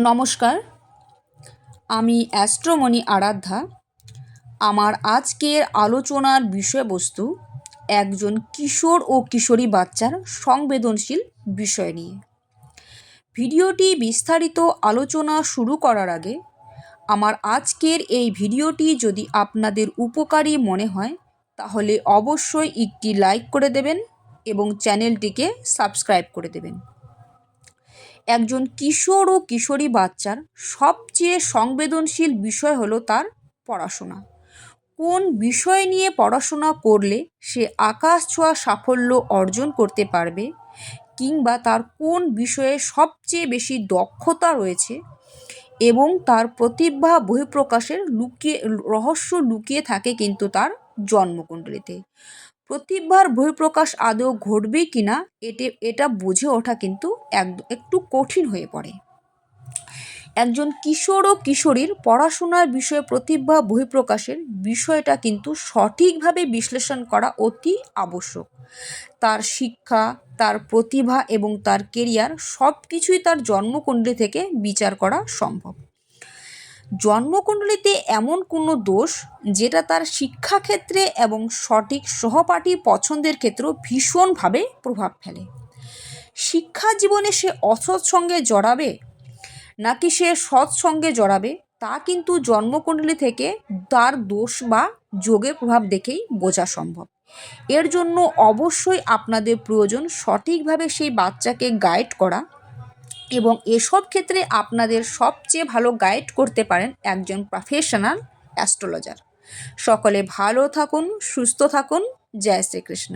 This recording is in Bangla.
নমস্কার, আমি অ্যাস্ট্রোমণি আরাধ্যা। আমার আজকের আলোচনার বিষয়বস্তু একজন কিশোর ও কিশোরী বাচ্চার সংবেদনশীল বিষয় নিয়ে। ভিডিওটি বিস্তারিত আলোচনা শুরু করার আগে আমার আজকের এই ভিডিওটি যদি আপনাদের উপকারী মনে হয় তাহলে অবশ্যই একটি লাইক করে দেবেন এবং চ্যানেলটিকে সাবস্ক্রাইব করে দেবেন। একজন কিশোর ও কিশোরী বাচ্চার সবচেয়ে সংবেদনশীল বিষয় হলো তার পড়াশোনা। কোন বিষয় নিয়ে পড়াশোনা করলে সে আকাশ ছোঁয়া সাফল্য অর্জন করতে পারবে, কিংবা তার কোন বিষয়ে সবচেয়ে বেশি দক্ষতা রয়েছে এবং তার প্রতিভা বহিঃপ্রকাশের রহস্য লুকিয়ে থাকে কিন্তু তার জন্মকুণ্ডলিতে। প্রতিভার বহিঃপ্রকাশ আদৌ ঘটবে কিনা এটা বুঝে ওঠা কিন্তু একটু কঠিন হয়ে পড়ে। একজন কিশোর ও কিশোরীর পড়াশোনার বিষয়ে প্রতিভা বহিঃপ্রকাশের বিষয়টা কিন্তু সঠিকভাবে বিশ্লেষণ করা অতি আবশ্যক। তার শিক্ষা, তার প্রতিভা এবং তার কেরিয়ার সব কিছুই তার জন্মকুণ্ডলী থেকে বিচার করা সম্ভব। জন্মকুণ্ডলিতে এমন কোনো দোষ যেটা তার শিক্ষাক্ষেত্রে এবং সঠিক সহপাঠী পছন্দের ক্ষেত্রেও ভীষণভাবে প্রভাব ফেলে। শিক্ষা জীবনে সে অসৎ সঙ্গে জড়াবে নাকি সে সৎসঙ্গে জড়াবে তা কিন্তু জন্মকুণ্ডলী থেকে তার দোষ বা যোগের প্রভাব দেখেই বোঝা সম্ভব। এর জন্য অবশ্যই আপনাদের প্রয়োজন সঠিকভাবে সেই বাচ্চাকে গাইড করা, এবং এসব ক্ষেত্রে আপনাদের সবচেয়ে ভালো গাইড করতে পারেন একজন প্রফেশনাল অ্যাস্ট্রোলজার। সকলে ভালো থাকুন, সুস্থ থাকুন। জয় শ্রীকৃষ্ণ।